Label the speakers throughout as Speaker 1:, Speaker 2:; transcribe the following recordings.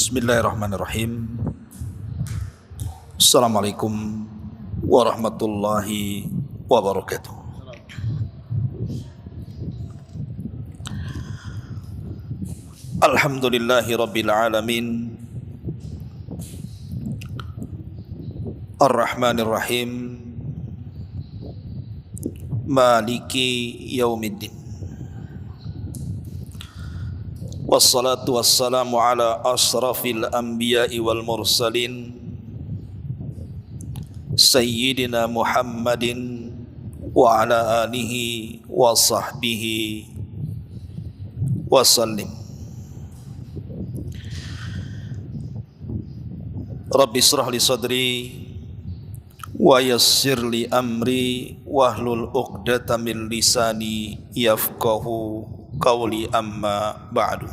Speaker 1: Bismillahirrahmanirrahim. Assalamualaikum warahmatullahi wabarakatuh. Alhamdulillahi rabbil alamin, Ar-Rahmanir Rahim, Maliki yaumiddin. Wassalatu wassalamu ala asrafil anbiya'i wal mursalin, Sayyidina Muhammadin wa ala alihi wa sahbihi wa sallim. Rabbi israh li sadri wa yassir li amri wahlul 'uqdatam min lisani yafqahu qawli, amma ba'du.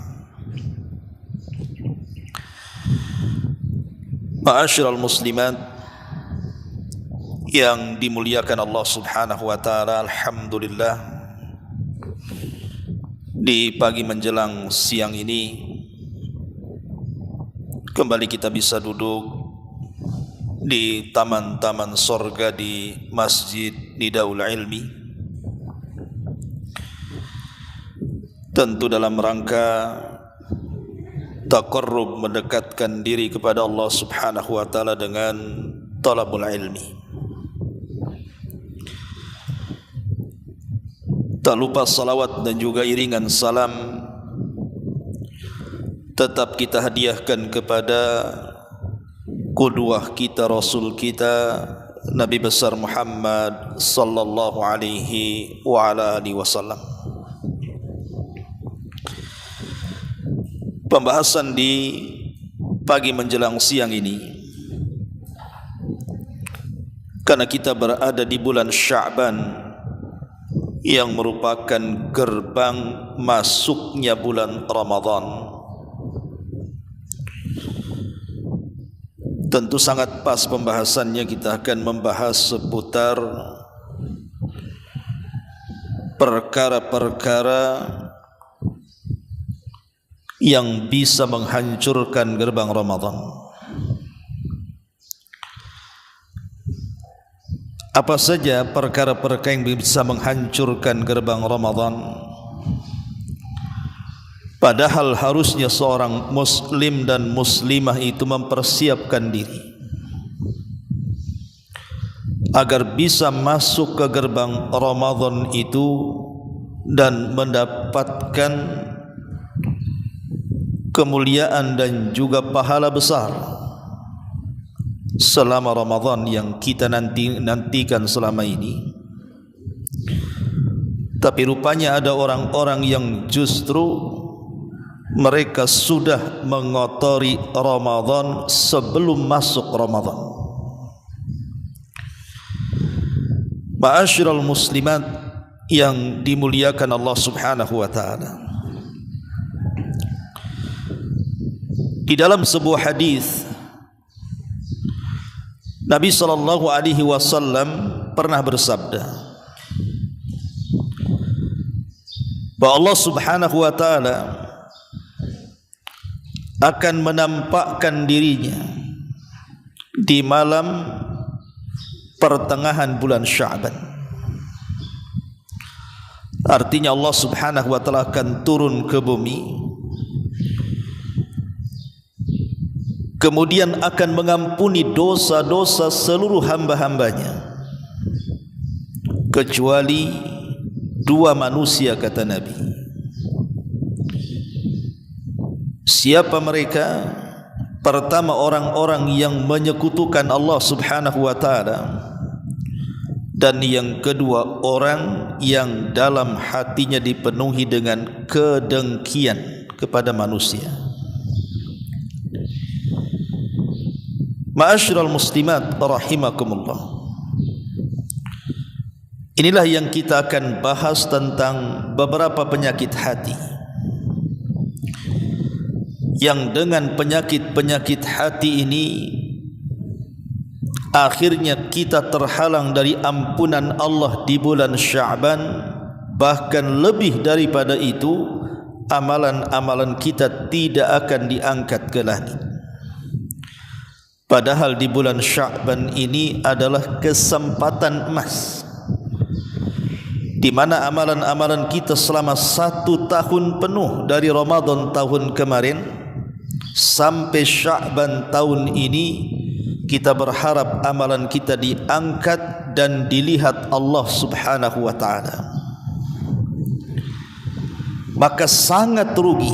Speaker 1: Ma'asyiral muslimat yang dimuliakan Allah Subhanahu wa taala, alhamdulillah di pagi menjelang siang ini kembali kita bisa duduk di taman-taman sorga di Masjid Nidaul Ilmi, tentu dalam rangka taqarrub, mendekatkan diri kepada Allah Subhanahu wa taala dengan talabul ilmi. Tak lupa salawat dan juga iringan salam tetap kita hadiahkan kepada qudwah kita, rasul kita, Nabi besar Muhammad sallallahu alaihi wa ala alihi wasallam. Pembahasan di pagi menjelang siang ini, karena kita berada di bulan Sya'ban yang merupakan gerbang masuknya bulan Ramadan, tentu sangat pas pembahasannya. Kita akan membahas seputar perkara-perkara yang bisa menghancurkan gerbang Ramadan. Apa saja perkara-perkara yang bisa menghancurkan gerbang Ramadan? Padahal harusnya seorang muslim dan muslimah itu mempersiapkan diri agar bisa masuk ke gerbang Ramadan itu dan mendapatkan kemuliaan dan juga pahala besar selama Ramadan yang kita nantikan selama ini. Tapi rupanya ada orang-orang yang justru mereka sudah mengotori Ramadan sebelum masuk Ramadan. Ma'asyiral muslimat yang dimuliakan Allah Subhanahu wa taala, di dalam sebuah hadis Nabi sallallahu alaihi wasallam pernah bersabda bahwa Allah Subhanahu wa taala akan menampakkan dirinya di malam pertengahan bulan Sya'ban. Artinya Allah Subhanahu wa taala akan turun ke bumi, kemudian akan mengampuni dosa-dosa seluruh hamba-hambanya kecuali dua manusia, kata Nabi. Siapa mereka? Pertama, orang-orang yang menyekutukan Allah Subhanahu wa taala, dan yang kedua, orang yang dalam hatinya dipenuhi dengan kedengkian kepada manusia. Ma'asyiral muslimat rahimakumullah, inilah yang kita akan bahas tentang beberapa penyakit hati, yang dengan penyakit-penyakit hati ini akhirnya kita terhalang dari ampunan Allah di bulan Sya'ban, bahkan lebih daripada itu amalan-amalan kita tidak akan diangkat ke langit. Padahal di bulan Sya'ban ini adalah kesempatan emas, di mana amalan-amalan kita selama 1 tahun penuh dari Ramadan tahun kemarin sampai Sya'ban tahun ini, kita berharap amalan kita diangkat dan dilihat Allah Subhanahu wa ta'ala. Maka sangat rugi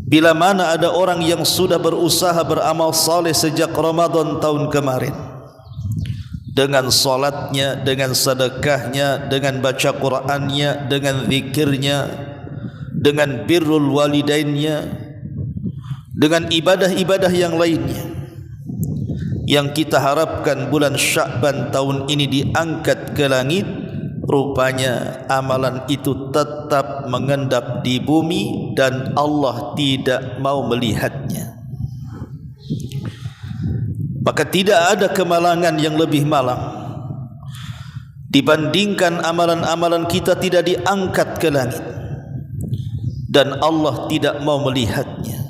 Speaker 1: bila mana ada orang yang sudah berusaha beramal saleh sejak Ramadan tahun kemarin, dengan salatnya, dengan sedekahnya, dengan baca Qur'annya, dengan zikirnya, dengan birrul walidainnya, dengan ibadah-ibadah yang lainnya, yang kita harapkan bulan Sya'ban tahun ini diangkat ke langit. Rupanya amalan itu tetap mengendap di bumi dan Allah tidak mau melihatnya. Maka tidak ada kemalangan yang lebih malang dibandingkan amalan-amalan kita tidak diangkat ke langit dan Allah tidak mau melihatnya.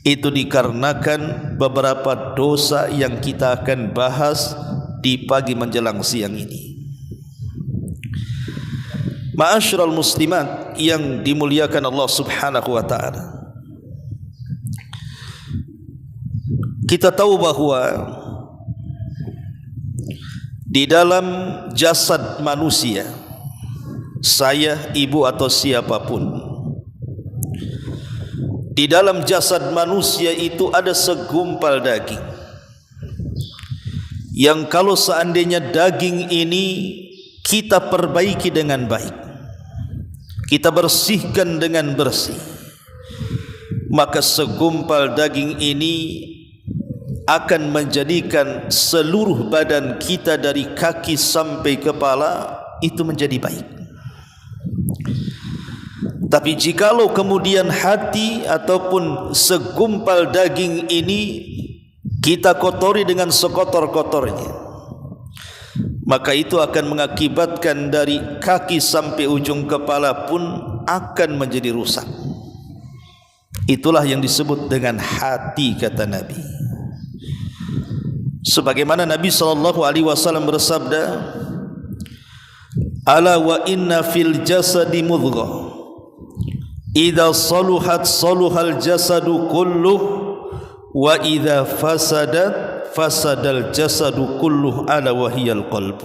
Speaker 1: Itu dikarenakan beberapa dosa yang kita akan bahas di pagi menjelang siang ini. Ma'asyiral muslimat yang dimuliakan Allah Subhanahu wa ta'ala, kita tahu bahwa di dalam jasad manusia, saya, ibu atau siapapun, di dalam jasad manusia itu ada segumpal daging yang kalau seandainya daging ini kita perbaiki dengan baik, kita bersihkan dengan bersih, maka segumpal daging ini akan menjadikan seluruh badan kita dari kaki sampai kepala itu menjadi baik. Tapi jikalau kemudian hati ataupun segumpal daging ini kita kotori dengan sekotor-kotornya, maka itu akan mengakibatkan dari kaki sampai ujung kepala pun akan menjadi rusak. Itulah yang disebut dengan hati, kata Nabi. Sebagaimana Nabi SAW bersabda, ala wa inna fil jasadi mudghah, idza saluhat saluhal jasadu kulluh, wa idza fasadat fasadal jasadu kulluh, ala wahiyal qalbu.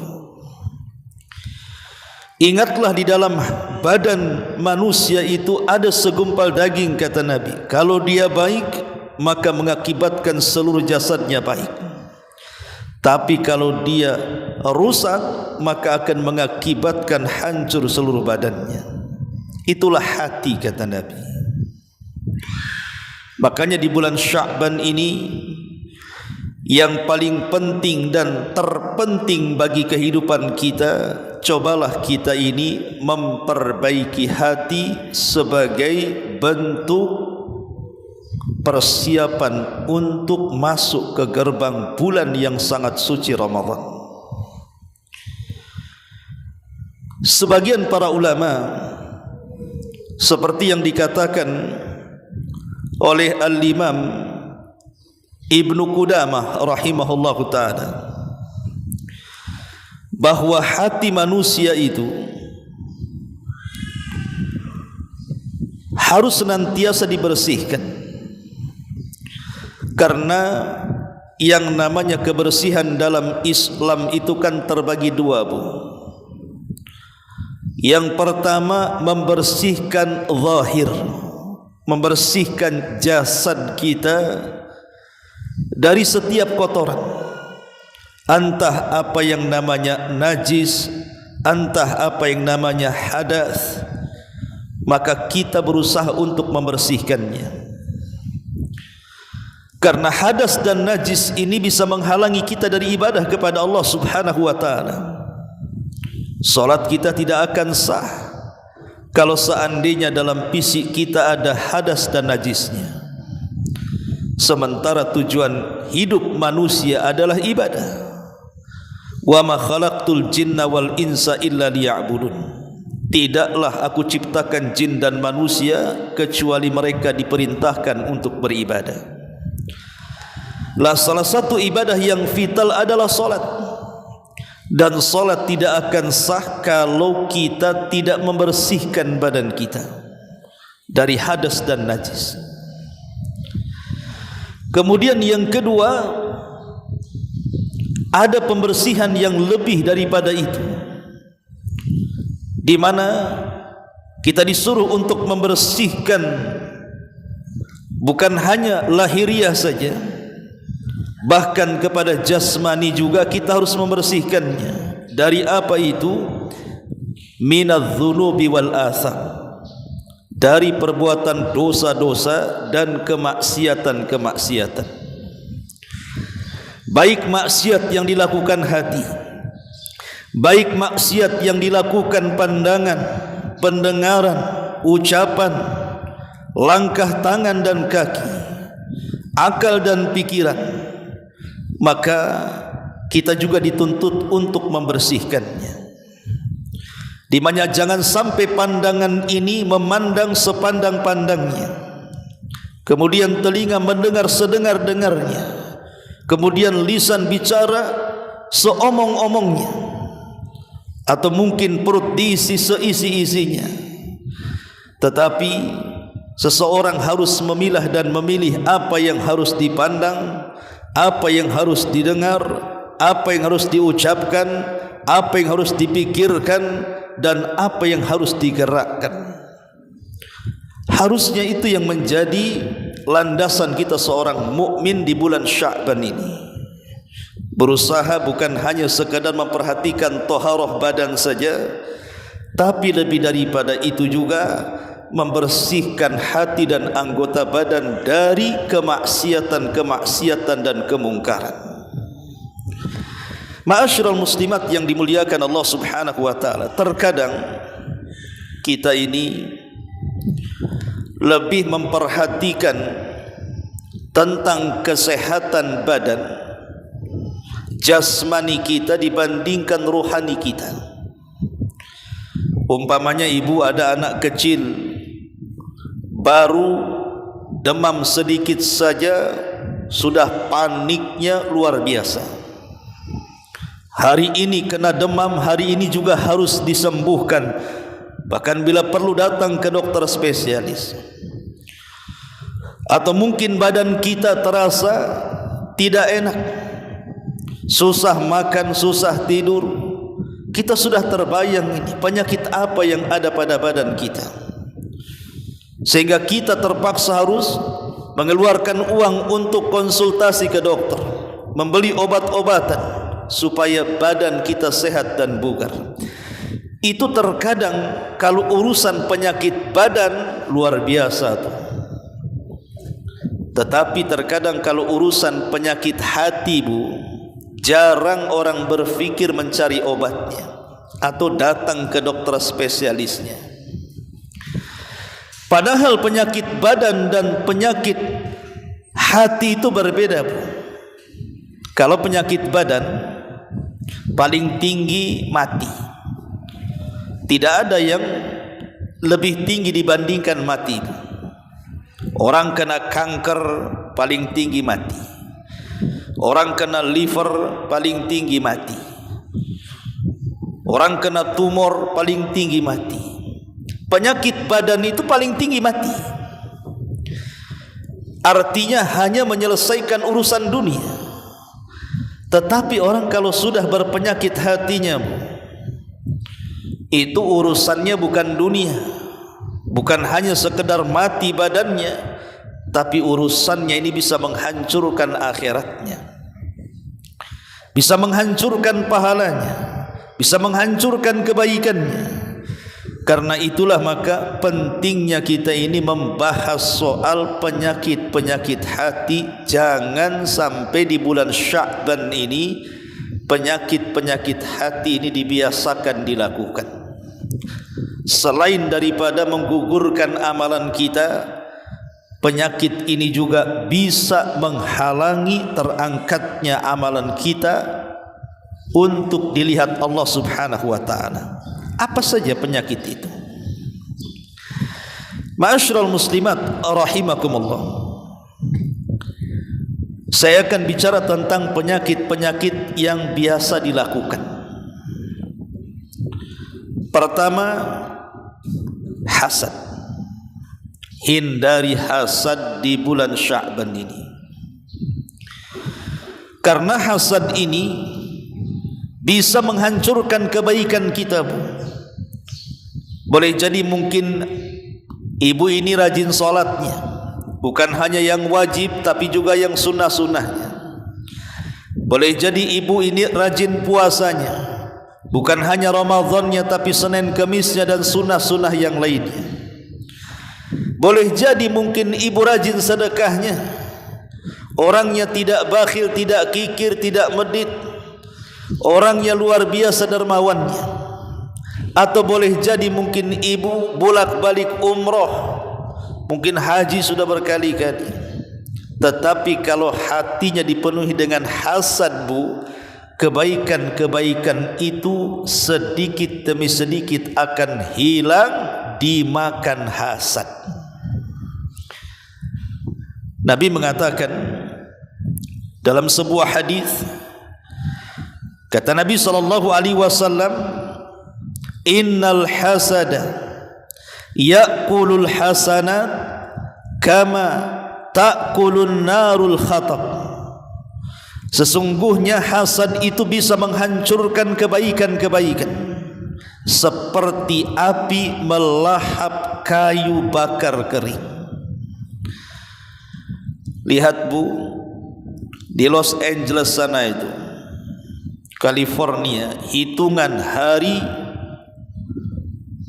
Speaker 1: Ingatlah, di dalam badan manusia itu ada segumpal daging, kata Nabi. Kalau dia baik, maka mengakibatkan seluruh jasadnya baik. Tapi kalau dia rusak, maka akan mengakibatkan hancur seluruh badannya. Itulah hati, kata Nabi. Makanya di bulan Sya'ban ini, yang paling penting dan terpenting bagi kehidupan kita, cobalah kita ini memperbaiki hati sebagai bentuk persiapan untuk masuk ke gerbang bulan yang sangat suci Ramadan. Sebagian para ulama, seperti yang dikatakan oleh Al-Imam Ibnu Qudamah rahimahullahu ta'ala, bahwa hati manusia itu harus senantiasa dibersihkan, karena yang namanya kebersihan dalam Islam itu kan terbagi dua, Bu. Yang pertama, membersihkan zahir, membersihkan jasad kita dari setiap kotoran, entah apa yang namanya najis, entah apa yang namanya hadas, maka kita berusaha untuk membersihkannya. Karena hadas dan najis ini bisa menghalangi kita dari ibadah kepada Allah Subhanahu wa ta'ala. Salat kita tidak akan sah kalau seandainya dalam fisik kita ada hadas dan najisnya. Sementara tujuan hidup manusia adalah ibadah. Wa ma khalaqtul jinna wal insa illa liya'budun. tidaklah aku ciptakan jin dan manusia kecuali mereka diperintahkan untuk beribadah. Lah salah satu ibadah yang vital adalah solat. Dan solat tidak akan sah kalau kita tidak membersihkan badan kita dari hadas dan najis. Kemudian yang kedua, ada pembersihan yang lebih daripada itu, di mana kita disuruh untuk membersihkan bukan hanya lahiriah saja, bahkan kepada jasmani juga kita harus membersihkannya. Dari apa itu? Minadz-dzunubi wal atham, dari perbuatan dosa-dosa dan kemaksiatan-kemaksiatan. Baik maksiat yang dilakukan hati, baik maksiat yang dilakukan pandangan, pendengaran, ucapan, langkah tangan dan kaki, akal dan pikiran, maka kita juga dituntut untuk membersihkannya. Di mana jangan sampai pandangan ini memandang sepandang-pandangnya, kemudian telinga mendengar sedengar-dengarnya, kemudian lisan bicara seomong-omongnya, atau mungkin perut diisi seisi-isinya. Tetapi seseorang harus memilah dan memilih apa yang harus dipandang, apa yang harus didengar, apa yang harus diucapkan, apa yang harus dipikirkan, dan apa yang harus digerakkan. Harusnya itu yang menjadi landasan kita seorang mukmin di bulan Sya'ban ini. Berusaha bukan hanya sekadar memperhatikan taharah badan saja, tapi lebih daripada itu juga membersihkan hati dan anggota badan dari kemaksiatan-kemaksiatan dan kemungkaran. Ma'asyiral muslimat yang dimuliakan Allah Subhanahu wa taala, terkadang kita ini lebih memperhatikan tentang kesehatan badan jasmani kita dibandingkan rohani kita. Umpamanya ibu ada anak kecil baru demam sedikit saja sudah paniknya luar biasa. Hari ini kena demam, hari ini juga harus disembuhkan, bahkan bila perlu datang ke dokter spesialis. Atau mungkin badan kita terasa tidak enak, susah makan, susah tidur, kita sudah terbayang ini penyakit apa yang ada pada badan kita, sehingga kita terpaksa harus mengeluarkan uang untuk konsultasi ke dokter, membeli obat-obatan supaya badan kita sehat dan bugar. Itu terkadang kalau urusan penyakit badan luar biasa tuh. Tetapi terkadang kalau urusan penyakit hati, Bu, jarang orang berpikir mencari obatnya atau datang ke dokter spesialisnya. Padahal penyakit badan dan penyakit hati itu berbeda, Bu. Kalau penyakit badan paling tinggi mati. Tidak ada yang lebih tinggi dibandingkan mati. Orang kena kanker paling tinggi mati. Orang kena liver paling tinggi mati. Orang kena tumor paling tinggi mati. Penyakit badan itu paling tinggi mati. Artinya hanya menyelesaikan urusan dunia. Tetapi orang kalau sudah berpenyakit hatinya, itu urusannya bukan dunia, bukan hanya sekedar mati badannya, tapi urusannya ini bisa menghancurkan akhiratnya, bisa menghancurkan pahalanya, bisa menghancurkan kebaikannya. Karena itulah maka pentingnya kita ini membahas soal penyakit-penyakit hati. Jangan sampai di bulan Sya'ban ini penyakit-penyakit hati ini dibiasakan dilakukan. Selain daripada menggugurkan amalan kita, penyakit ini juga bisa menghalangi terangkatnya amalan kita untuk dilihat Allah Subhanahu wa taala. Apa saja penyakit itu? Ma'asyiral muslimat rahimakumullah. Saya akan bicara tentang penyakit-penyakit yang biasa dilakukan. Pertama, hasad. Hindari hasad di bulan Sya'ban ini. Karena hasad ini bisa menghancurkan kebaikan kita, Bu. Boleh jadi mungkin ibu ini rajin sholatnya, bukan hanya yang wajib tapi juga yang sunnah-sunnahnya. Boleh jadi ibu ini rajin puasanya, bukan hanya Ramadannya tapi Senin Kemisnya dan sunnah-sunnah yang lainnya. Boleh jadi mungkin ibu rajin sedekahnya, orangnya tidak bakhil, tidak kikir, tidak medit, orangnya luar biasa dermawannya. Atau boleh jadi mungkin ibu bolak-balik umroh, mungkin haji sudah berkali-kali, tetapi kalau hatinya dipenuhi dengan hasad, Bu, kebaikan-kebaikan itu sedikit demi sedikit akan hilang dimakan hasad. Nabi mengatakan dalam sebuah hadis, kata Nabi SAW, innal hasada ya'kulul hasanat kama ta'kulun narul khatab. Sesungguhnya hasad itu bisa menghancurkan kebaikan-kebaikan seperti api melahap kayu bakar kering. Lihat, Bu, di Los Angeles sana itu, California, hitungan hari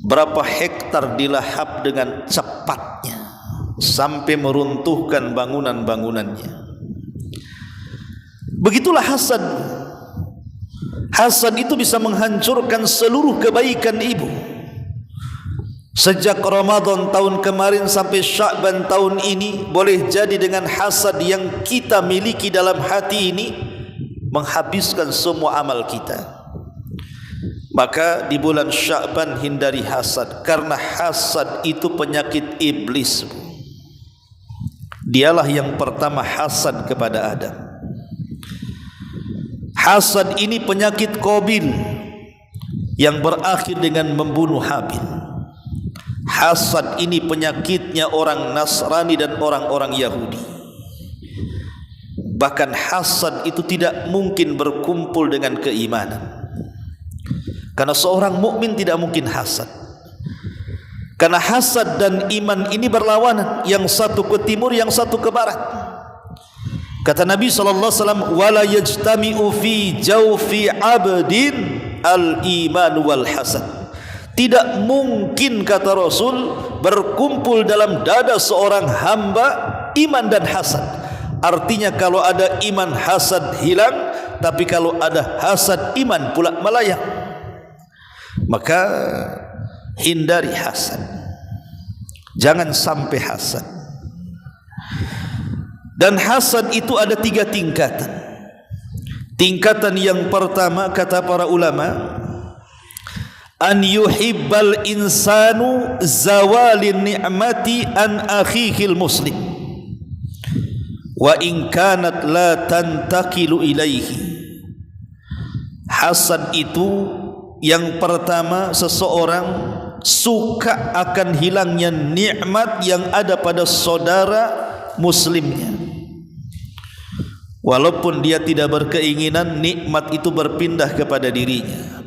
Speaker 1: berapa hektar dilahap dengan cepatnya sampai meruntuhkan bangunan-bangunannya. Begitulah hasad. Hasad itu bisa menghancurkan seluruh kebaikan ibu. Sejak Ramadan tahun kemarin sampai Sya'ban tahun ini, boleh jadi dengan hasad yang kita miliki dalam hati ini menghabiskan semua amal kita. Maka di bulan Sya'ban hindari hasad, karena hasad itu penyakit iblis. Dialah yang pertama hasad kepada Adam. Hasad ini penyakit Qabil yang berakhir dengan membunuh Habil. Hasad ini penyakitnya orang Nasrani dan orang-orang Yahudi. Bahkan hasad itu tidak mungkin berkumpul dengan keimanan. Karena seorang mukmin tidak mungkin hasad. Karena hasad dan iman ini berlawanan, yang satu ke timur, yang satu ke barat. Kata Nabi SAW, wala yajtami'u fi jawfi abdin al-iman wal hasad. Tidak mungkin, kata Rasul, berkumpul dalam dada seorang hamba iman dan hasad. Artinya kalau ada iman, hasad hilang, tapi kalau ada hasad, iman pula melayang. Maka hindari hasad, jangan sampai hasad. Dan hasad itu ada 3 tingkatan. Tingkatan yang pertama, kata para ulama, an yuhibbal insanu zawalin ni'mati an akhihil muslim wa in kanat la tantakilu ilaihi. Hasad itu yang pertama, seseorang suka akan hilangnya nikmat yang ada pada saudara muslimnya, walaupun dia tidak berkeinginan nikmat itu berpindah kepada dirinya.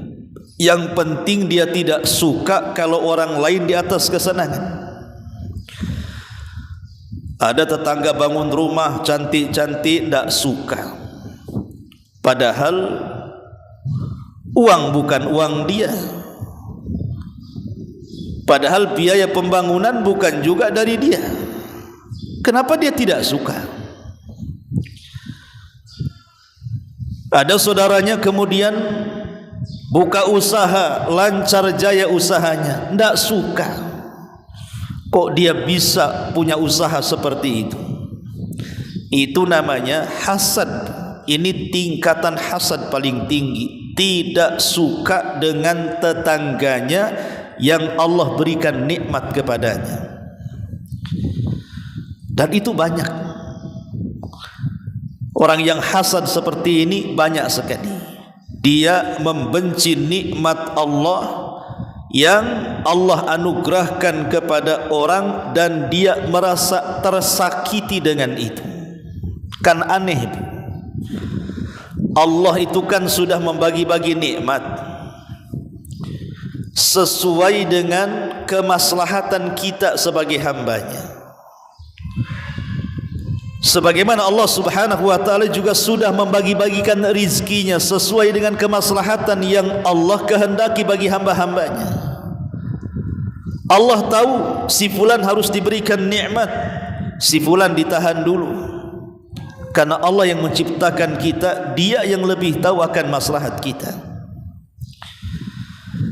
Speaker 1: Yang penting dia tidak suka kalau orang lain di atas kesenangan. Ada tetangga bangun rumah cantik-cantik, tidak suka, padahal uang bukan uang dia, padahal biaya pembangunan bukan juga dari dia. Kenapa dia tidak suka? Ada saudaranya kemudian buka usaha, lancar jaya usahanya, tidak suka. Kok dia bisa punya usaha seperti itu? Itu namanya hasad. Ini tingkatan hasad paling tinggi. tidak suka dengan tetangganya yang Allah berikan nikmat kepadanya. Dan itu banyak. Orang yang hasad seperti ini banyak sekali. Dia membenci nikmat Allah yang Allah anugerahkan kepada orang dan dia merasa tersakiti dengan itu. Kan aneh. Allah itu kan sudah membagi-bagi nikmat sesuai dengan kemaslahatan kita sebagai hambanya. Sebagaimana Allah subhanahu wa ta'ala juga sudah membagi-bagikan rizkinya sesuai dengan kemaslahatan yang Allah kehendaki bagi hamba-hambanya. Allah tahu si fulan harus diberikan nikmat, si fulan ditahan dulu. Karena Allah yang menciptakan kita, Dia yang lebih tahu akan maslahat kita.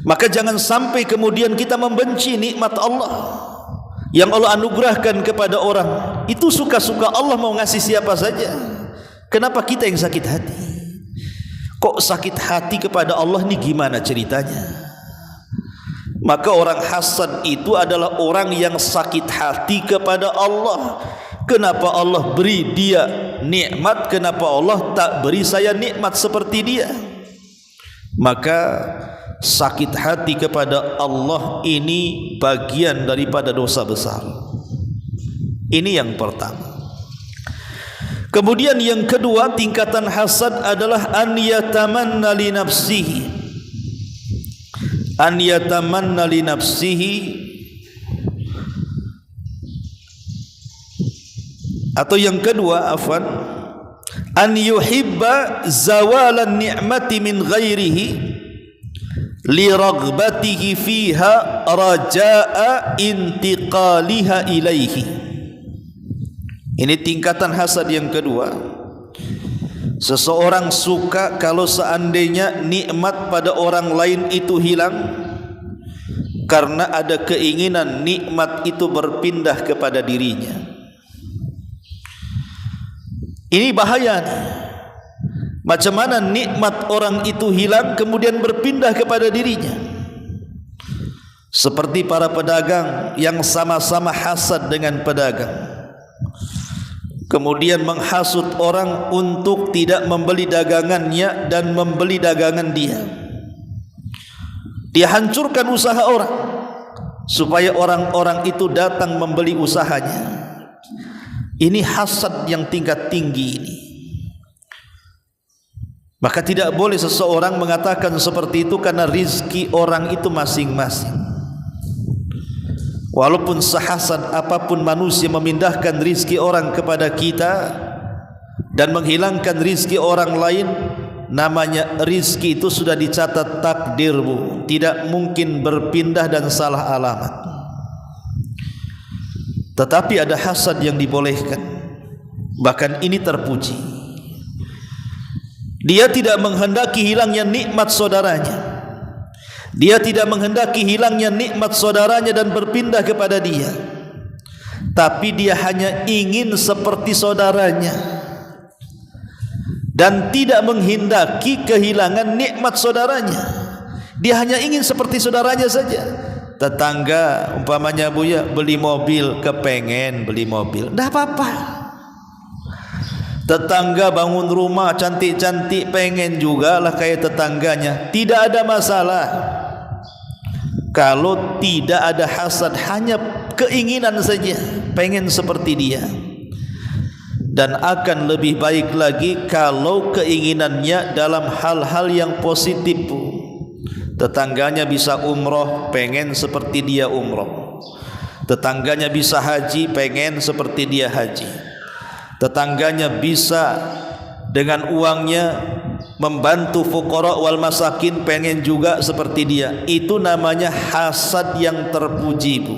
Speaker 1: Maka jangan sampai kemudian kita membenci nikmat Allah yang Allah anugerahkan kepada orang. Itu suka-suka Allah mau ngasih siapa saja. Kenapa kita yang sakit hati? Kok sakit hati kepada Allah ni gimana ceritanya? Maka orang hasad itu adalah orang yang sakit hati kepada Allah. Kenapa Allah beri dia nikmat, kenapa Allah tak beri saya nikmat seperti dia? Maka sakit hati kepada Allah ini bagian daripada dosa besar. Ini yang pertama. Kemudian yang kedua, tingkatan hasad adalah an yatamanna li nafsihi. An yatamanna li nafsihi, atau yang kedua afwan, an yuhibba zawalan ni'mati min ghairihi li raghbatihi fiha raja'a intiqaliha ilaihi. Ini tingkatan hasad yang kedua. Seseorang suka kalau seandainya nikmat pada orang lain itu hilang karena ada keinginan nikmat itu berpindah kepada dirinya. Ini bahaya nih. Macam mana nikmat orang itu hilang kemudian berpindah kepada dirinya? Seperti para pedagang yang sama-sama hasad dengan pedagang, kemudian menghasut orang untuk tidak membeli dagangannya dan membeli dagangan dia. Dia hancurkan usaha orang supaya orang-orang itu datang membeli usahanya. Ini hasad yang tingkat tinggi ini. Maka tidak boleh seseorang mengatakan seperti itu karena rizki orang itu masing-masing. Walaupun sehasad apapun manusia memindahkan rizki orang kepada kita dan menghilangkan rizki orang lain, namanya rizki itu sudah dicatat takdirmu, tidak mungkin berpindah dan salah alamat. Tetapi ada hasad yang dibolehkan, bahkan ini terpuji. Dia tidak menghendaki hilangnya nikmat saudaranya. Dia tidak menghendaki hilangnya nikmat saudaranya dan berpindah kepada dia, tapi dia hanya ingin seperti saudaranya dan tidak menghendaki kehilangan nikmat saudaranya. Dia hanya ingin seperti saudaranya saja. Tetangga umpamanya Buya beli mobil, kepengen beli mobil, dah apa-apa. Tetangga bangun rumah cantik-cantik, pengen juga lah kayak tetangganya, tidak ada masalah. Kalau tidak ada hasad, hanya keinginan saja, pengen seperti dia. Dan akan lebih baik lagi kalau keinginannya dalam hal-hal yang positif. Tetangganya bisa umroh, pengen seperti dia umroh. Tetangganya bisa haji, pengen seperti dia haji. Tetangganya bisa dengan uangnya membantu fuqara wal masakin, pengen juga seperti dia. Itu namanya hasad yang terpuji, Bu.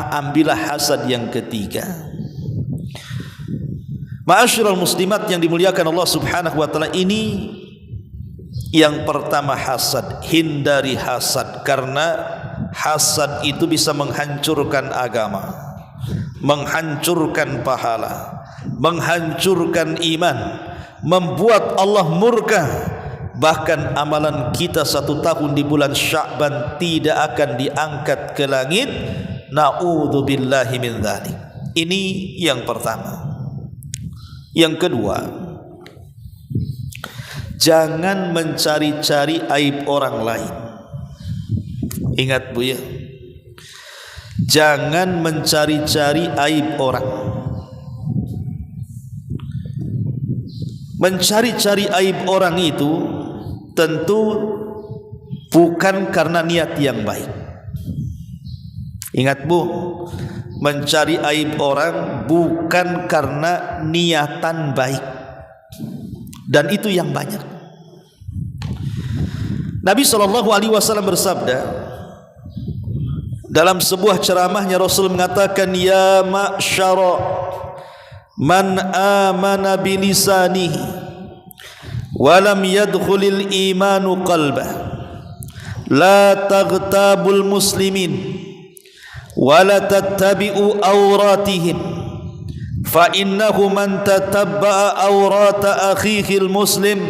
Speaker 1: Ambillah hasad yang ketiga. Ma'asyiral muslimat yang dimuliakan Allah Subhanahu wa taala, ini yang pertama hasad. Hindari hasad, karena hasad itu bisa menghancurkan agama, menghancurkan pahala, menghancurkan iman, membuat Allah murka, bahkan amalan kita 1 tahun di bulan Sya'ban tidak akan diangkat ke langit. Na'udzubillahi min dzalik. Ini yang pertama. Yang kedua, jangan mencari-cari aib orang lain. Ingat Bu ya, jangan mencari-cari aib orang. Mencari-cari aib orang itu tentu bukan karena niat yang baik. Ingat Bu, mencari aib orang bukan karena niatan baik, dan itu yang banyak. Nabi SAW bersabda dalam sebuah ceramahnya, Rasul mengatakan, ya ma'syara man amana bilisanihi walam yadkhulil imanu qalbah la taghtabul muslimin wala tattabi'u awratihim fa innahu man tatabba'a awrata akhihil muslim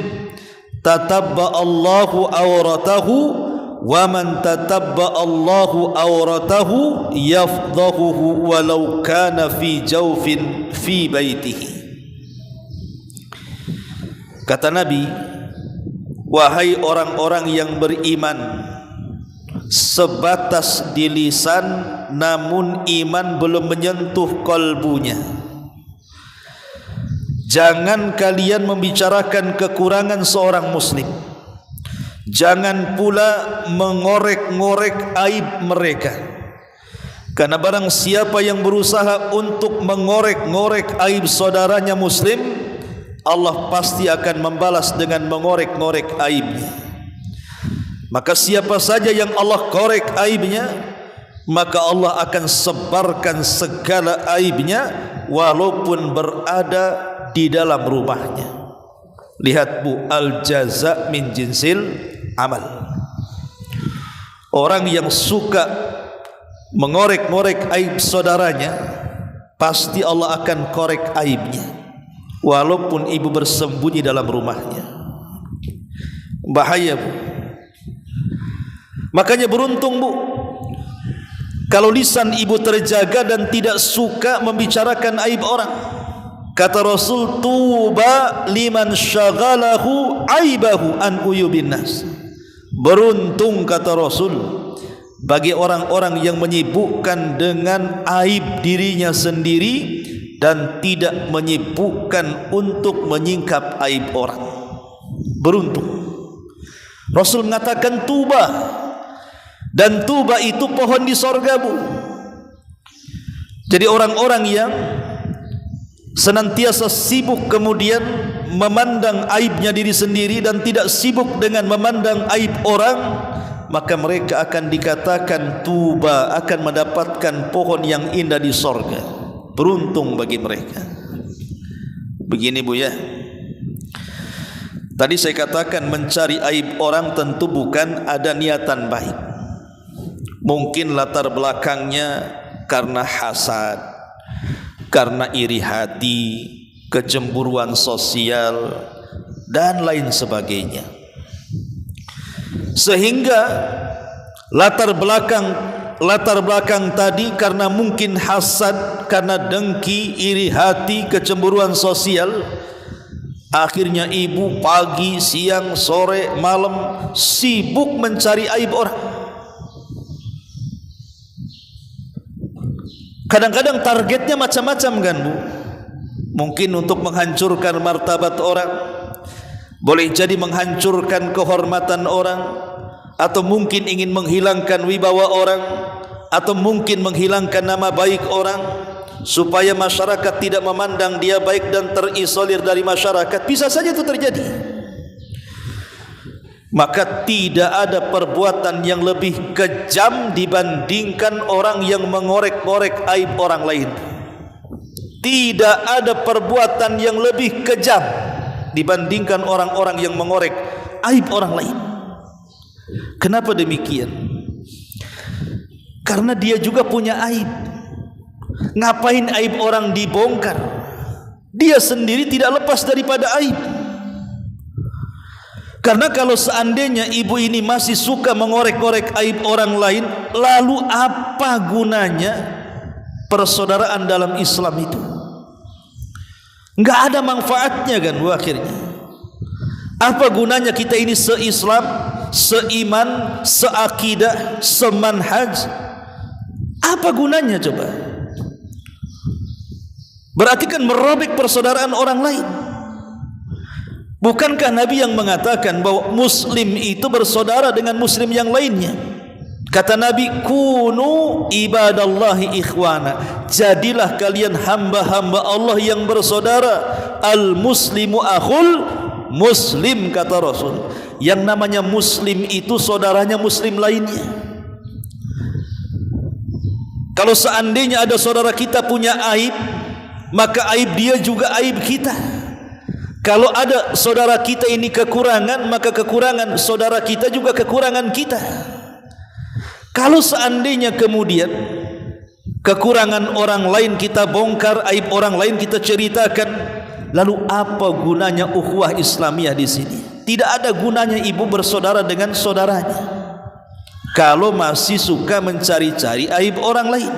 Speaker 1: tatabba'a Allahu awratahu wa man tatabba'a Allahu awratahu yafdahuhu walau kana fi jawfin fi baitihi. Kata Nabi, wahai orang-orang yang beriman sebatas di lisan namun iman belum menyentuh kalbunya, jangan kalian membicarakan kekurangan seorang muslim. Jangan pula mengorek-ngorek aib mereka, karena barang siapa yang berusaha untuk mengorek-ngorek aib saudaranya muslim, Allah pasti akan membalas dengan mengorek-ngorek aibnya. Maka siapa saja yang Allah korek aibnya, maka Allah akan sebarkan segala aibnya walaupun berada di dalam rumahnya. Lihat Bu, al-jaza min jinsil amal. Orang yang suka mengorek-ngorek aib saudaranya, pasti Allah akan korek aibnya walaupun ibu bersembunyi dalam rumahnya. Bahaya Bu. Makanya beruntung Bu kalau lisan ibu terjaga dan tidak suka membicarakan aib orang. Kata Rasul, tuba liman syaghalahu aibahu an uyubin nas. Beruntung kata Rasul bagi orang-orang yang menyibukkan dengan aib dirinya sendiri dan tidak menyibukkan untuk menyingkap aib orang. Beruntung. Rasul mengatakan tuba, dan tuba itu pohon di sorga Bu. Jadi orang-orang yang senantiasa sibuk kemudian memandang aibnya diri sendiri dan tidak sibuk dengan memandang aib orang, maka mereka akan dikatakan tuba, akan mendapatkan pohon yang indah di sorga. Beruntung bagi mereka. Begini Bu ya, tadi saya katakan mencari aib orang tentu bukan ada niatan baik. Mungkin latar belakangnya karena hasad, karena iri hati, kecemburuan sosial, dan lain sebagainya. Sehingga latar belakang tadi karena mungkin hasad, karena dengki, iri hati, kecemburuan sosial, akhirnya ibu pagi, siang, sore, malam sibuk mencari aib orang. Kadang-kadang targetnya macam-macam kan Bu. Mungkin untuk menghancurkan martabat orang, boleh jadi menghancurkan kehormatan orang, atau mungkin ingin menghilangkan wibawa orang, atau mungkin menghilangkan nama baik orang supaya masyarakat tidak memandang dia baik dan terisolir dari masyarakat. Bisa saja itu terjadi. Maka tidak ada perbuatan yang lebih kejam dibandingkan orang yang mengorek-ngorek aib orang lain. Tidak ada perbuatan yang lebih kejam dibandingkan orang-orang yang mengorek aib orang lain. Kenapa demikian? Karena dia juga punya aib. Ngapain aib orang dibongkar? Dia sendiri tidak lepas daripada aib. Karena kalau seandainya ibu ini masih suka mengorek-ngorek aib orang lain, lalu apa gunanya persaudaraan dalam Islam itu? Enggak ada manfaatnya kan akhirnya. Apa gunanya kita ini se-Islam, seiman, seakidah, semanhaj? Apa gunanya coba? Berarti kan merobek persaudaraan orang lain. Bukankah Nabi yang mengatakan bahwa Muslim itu bersaudara dengan Muslim yang lainnya? Kata Nabi, kunu ibadallahi ikhwana, jadilah kalian hamba-hamba Allah yang bersaudara. Al muslimu akhul muslim, kata Rasul. Yang namanya Muslim itu saudaranya Muslim lainnya. Kalau seandainya ada saudara kita punya aib, maka aib dia juga aib kita. Kalau ada saudara kita ini kekurangan, maka kekurangan saudara kita juga kekurangan kita. Kalau seandainya kemudian kekurangan orang lain kita bongkar, aib orang lain kita ceritakan, lalu apa gunanya ukhuwah Islamiyah di sini? Tidak ada gunanya ibu bersaudara dengan saudaranya kalau masih suka mencari-cari aib orang lain.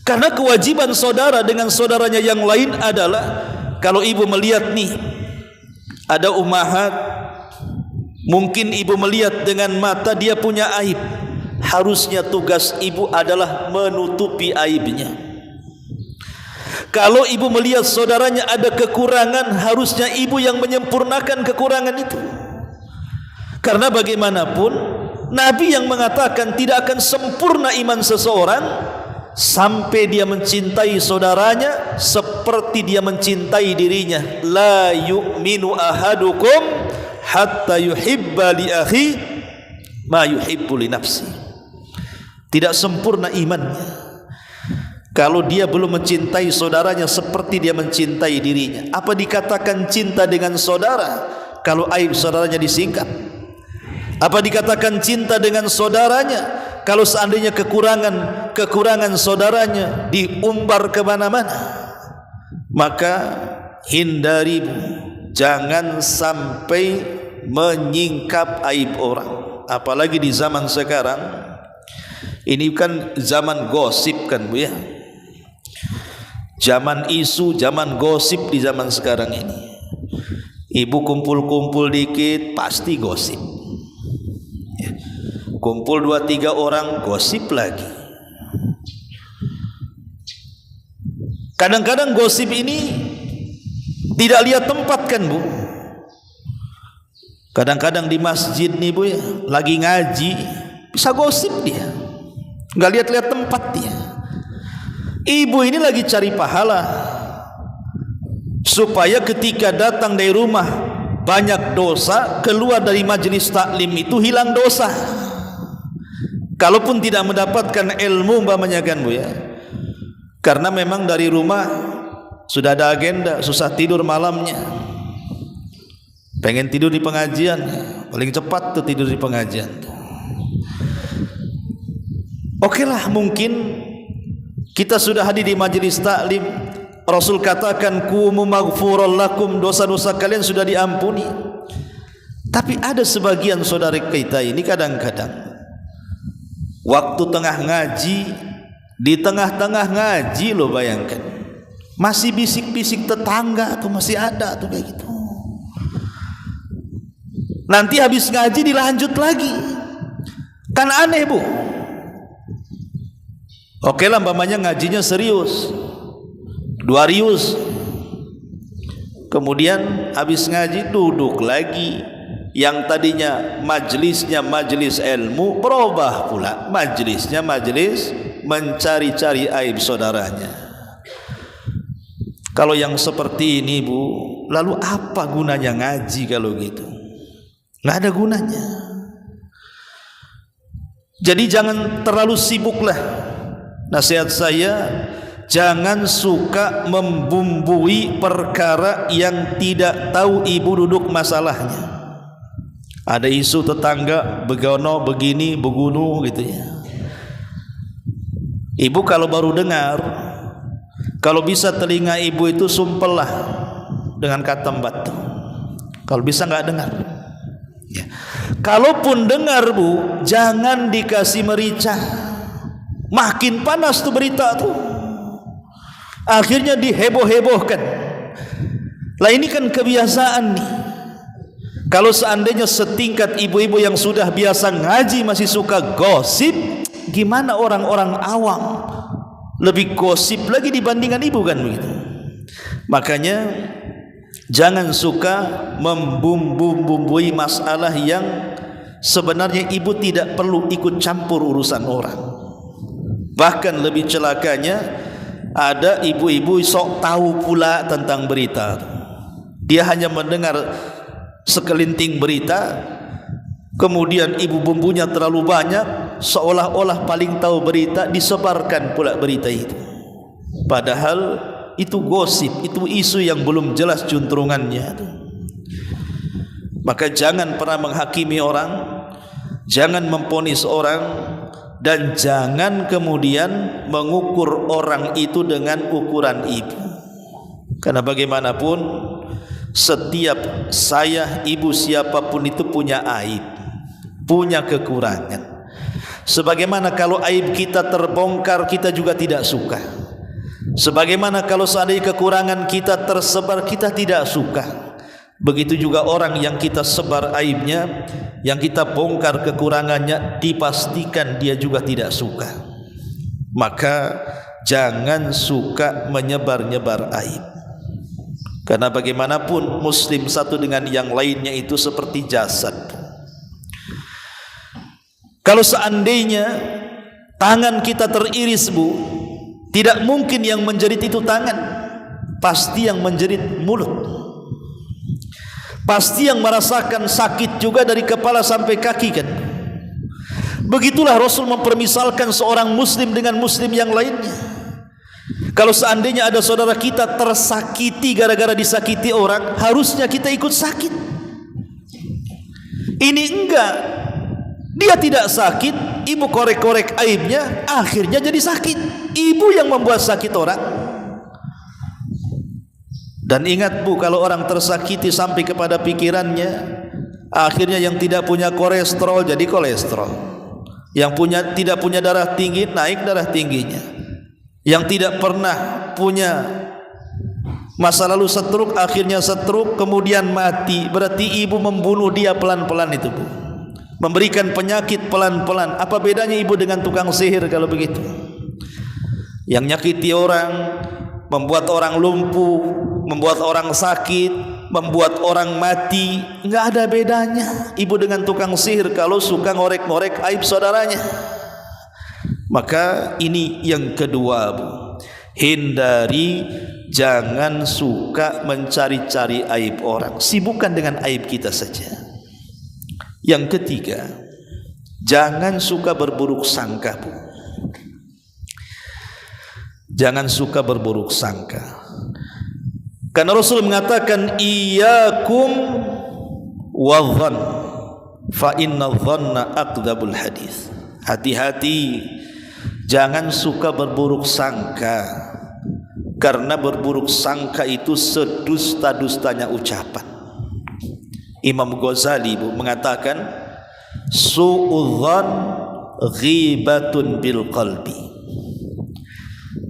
Speaker 1: Karena kewajiban saudara dengan saudaranya yang lain adalah, kalau ibu melihat nih ada ummahat, mungkin ibu melihat dengan mata dia punya aib, harusnya tugas ibu adalah menutupi aibnya. Kalau ibu melihat saudaranya ada kekurangan, harusnya ibu yang menyempurnakan kekurangan itu. Karena bagaimanapun Nabi yang mengatakan tidak akan sempurna iman seseorang sampai dia mencintai saudaranya seperti dia mencintai dirinya. La yu'minu ahadukum hatta yuhibba li akhi ma yuhibbu li nafsi. Tidak sempurna imannya kalau dia belum mencintai saudaranya seperti dia mencintai dirinya. Apa dikatakan cinta dengan saudara kalau aib saudaranya disingkap? Apa dikatakan cinta dengan saudaranya kalau seandainya kekurangan saudaranya diumbar ke mana-mana? Maka hindari, jangan sampai menyingkap aib orang. Apalagi di zaman sekarang ini kan zaman gosip kan Bu ya. Zaman isu, zaman gosip di zaman sekarang ini. Ibu kumpul-kumpul dikit pasti gosip. Kumpul 2-3 orang gosip lagi. Kadang-kadang gosip ini tidak lihat tempat kan Bu. Kadang-kadang di masjid nih Bu ya, lagi ngaji bisa gosip dia, nggak lihat-lihat tempat dia. Ibu ini lagi cari pahala supaya ketika datang dari rumah banyak dosa, keluar dari majelis taklim itu hilang dosa. Kalaupun tidak mendapatkan ilmu umpamanya kan Bu ya, karena memang dari rumah sudah ada agenda, susah tidur malamnya, pengen tidur di pengajian, paling cepat tuh tidur di pengajian. Oke lah, mungkin kita sudah hadir di majelis taklim, Rasul katakan kumu maghfuran lakum, dosa-dosa kalian sudah diampuni. Tapi ada sebagian saudara kita ini kadang-kadang waktu tengah ngaji, di tengah-tengah ngaji loh, bayangkan masih bisik-bisik tetangga tuh, masih ada tuh kayak gitu. Nanti habis ngaji dilanjut lagi, kan aneh Bu. Oke lah umpamanya ngajinya serius, 2 rius, kemudian habis ngaji duduk lagi. Yang tadinya majelisnya majelis ilmu berubah pula majelisnya majelis mencari-cari aib saudaranya. Kalau yang seperti ini Bu, lalu apa gunanya ngaji kalau gitu? Nggak ada gunanya. Jadi jangan terlalu sibuklah. Nasihat saya, jangan suka membumbui perkara yang tidak tahu ibu duduk masalahnya. Ada isu tetangga begono begini begunu gitu ya. Ibu kalau baru dengar, kalau bisa telinga ibu itu sumpellah dengan katam batu. Kalau bisa nggak dengar. Ya. Kalaupun dengar Bu, jangan dikasih merica. Makin panas tuh berita tuh. Akhirnya diheboh-hebohkan. Lah ini kan kebiasaan nih. Kalau seandainya setingkat ibu-ibu yang sudah biasa ngaji masih suka gosip, gimana orang-orang awam? Lebih gosip lagi dibandingkan ibu kan begitu. Makanya jangan suka membumbu-bumbui masalah yang sebenarnya ibu tidak perlu ikut campur urusan orang. Bahkan lebih celakanya ada ibu-ibu sok tahu pula tentang berita. Dia hanya mendengar sekelinting berita, kemudian ibu bumbunya terlalu banyak, seolah-olah paling tahu berita, disebarkan pula berita itu. Padahal itu gosip, itu isu yang belum jelas juntrungannya. Maka jangan pernah menghakimi orang, jangan memvonis orang, dan jangan kemudian mengukur orang itu dengan ukuran ibu. Karena bagaimanapun setiap saya, ibu, siapapun itu punya aib, punya kekurangan. Sebagaimana kalau aib kita terbongkar, kita juga tidak suka. Sebagaimana kalau seandainya kekurangan kita tersebar, kita tidak suka. Begitu juga orang yang kita sebar aibnya, yang kita bongkar kekurangannya, dipastikan dia juga tidak suka. Maka jangan suka menyebar-nyebar aib. Karena bagaimanapun muslim satu dengan yang lainnya itu seperti jasad. Kalau seandainya tangan kita teriris Bu, tidak mungkin yang menjerit itu tangan, pasti yang menjerit mulut. Pasti yang merasakan sakit juga dari kepala sampai kaki kan. Begitulah Rasul mempermisalkan seorang muslim dengan muslim yang lainnya. Kalau seandainya ada saudara kita tersakiti gara-gara disakiti orang, harusnya kita ikut sakit. Ini enggak. Dia tidak sakit, ibu korek-korek aibnya, akhirnya jadi sakit. Ibu yang membuat sakit orang. Dan ingat Bu, kalau orang tersakiti sampai kepada pikirannya, akhirnya yang tidak punya kolesterol jadi kolesterol, yang tidak punya darah tinggi naik darah tingginya, yang tidak pernah punya masa lalu stroke akhirnya stroke, kemudian mati. Berarti ibu membunuh dia pelan-pelan itu Bu, memberikan penyakit pelan-pelan. Apa bedanya ibu dengan tukang sihir kalau begitu? Yang nyakiti orang, membuat orang lumpuh, membuat orang sakit, membuat orang mati, enggak ada bedanya ibu dengan tukang sihir kalau suka ngorek-ngorek aib saudaranya. Maka ini yang kedua Bu, hindari, jangan suka mencari-cari aib orang, sibukkan dengan aib kita saja. Yang ketiga, jangan suka berburuk sangka Bu. Jangan suka berburuk sangka. Karena Rasul mengatakan iyyakum wadh-dhann fa inna dhanna akdzabul hadis. Hati-hati, jangan suka berburuk sangka, karena berburuk sangka itu sedusta-dustanya ucapan. Imam Ghazali Bu mengatakan su'udzan ghibatun bil qalbi.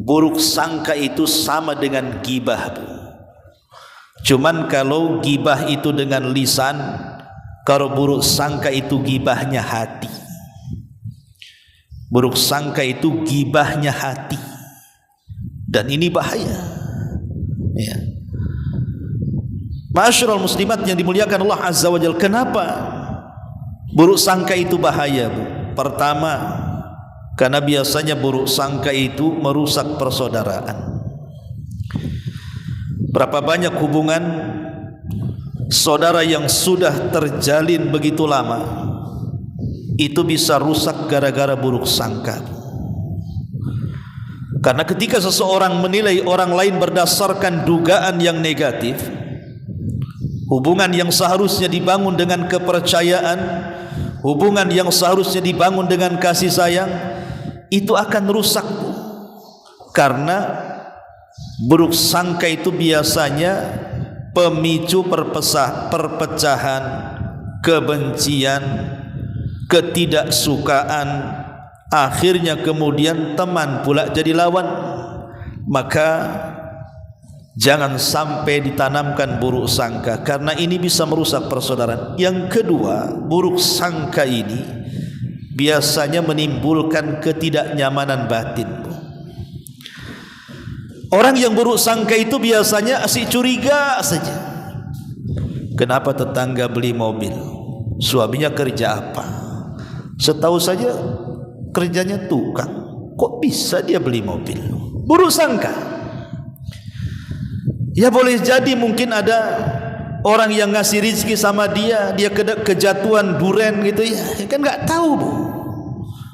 Speaker 1: Buruk sangka itu sama dengan gibah Bu. Cuman kalau gibah itu dengan lisan, kalau buruk sangka itu gibahnya hati. Buruk sangka itu gibahnya hati, dan ini bahaya ya. Ma'asyiral muslimat yang dimuliakan Allah Azza wa Jalla, kenapa buruk sangka itu bahaya Bu? Pertama, karena biasanya buruk sangka itu merusak persaudaraan. Berapa banyak hubungan saudara yang sudah terjalin begitu lama itu bisa rusak gara-gara buruk sangka. Karena ketika seseorang menilai orang lain berdasarkan dugaan yang negatif, hubungan yang seharusnya dibangun dengan kepercayaan, hubungan yang seharusnya dibangun dengan kasih sayang, itu akan rusak. Karena buruk sangka itu biasanya pemicu perpecahan, kebencian, ketidaksukaan, akhirnya kemudian teman pula jadi lawan. Maka jangan sampai ditanamkan buruk sangka, karena ini bisa merusak persaudaraan. Yang kedua, buruk sangka ini biasanya menimbulkan ketidaknyamanan batin. Orang yang buruk sangka itu biasanya asik curiga saja. Kenapa tetangga beli mobil? Suaminya kerja apa? Setahu saja kerjanya tukang. Kok bisa dia beli mobil? Buruk sangka. Ya boleh jadi mungkin ada orang yang ngasih rezeki sama dia, dia kejatuhan duren gitu ya. Kan nggak tahu, Bu.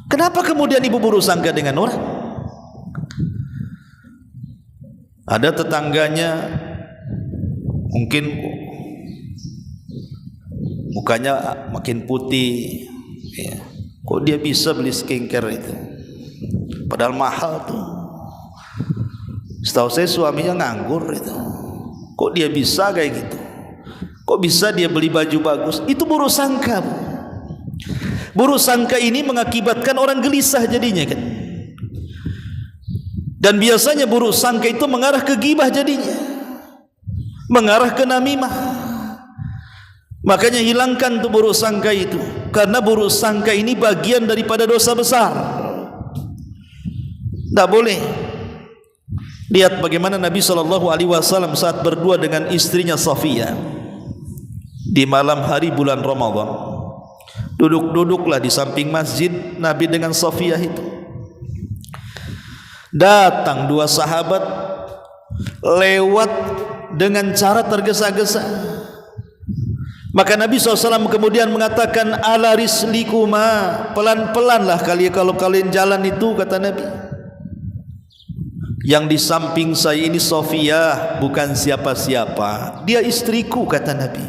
Speaker 1: Kenapa kemudian ibu buruk sangka dengan orang? Ada tetangganya mungkin mukanya makin putih, ya. Kok dia bisa beli skincare itu? Padahal mahal tuh. Setahu saya suaminya nganggur itu. Kok dia bisa kayak gitu? Kok bisa dia beli baju bagus? Itu buruk sangka, Bu. Buruk sangka ini mengakibatkan orang gelisah jadinya kan. Dan biasanya buruk sangka itu mengarah ke ghibah jadinya, mengarah ke namimah. Makanya hilangkan tuh buruk sangka itu, karena buruk sangka ini bagian daripada dosa besar. Tak boleh. Lihat bagaimana Nabi SAW saat berdua dengan istrinya Safiyah di malam hari bulan Ramadan. Duduk-duduklah di samping masjid Nabi dengan Safiyah itu. Datang dua sahabat lewat dengan cara tergesa-gesa. Maka Nabi SAW kemudian mengatakan, ala rislikuma, pelan-pelanlah kalian kalau kalian jalan itu, kata Nabi. Yang di samping saya ini Safiyah, bukan siapa-siapa, dia istriku, kata Nabi.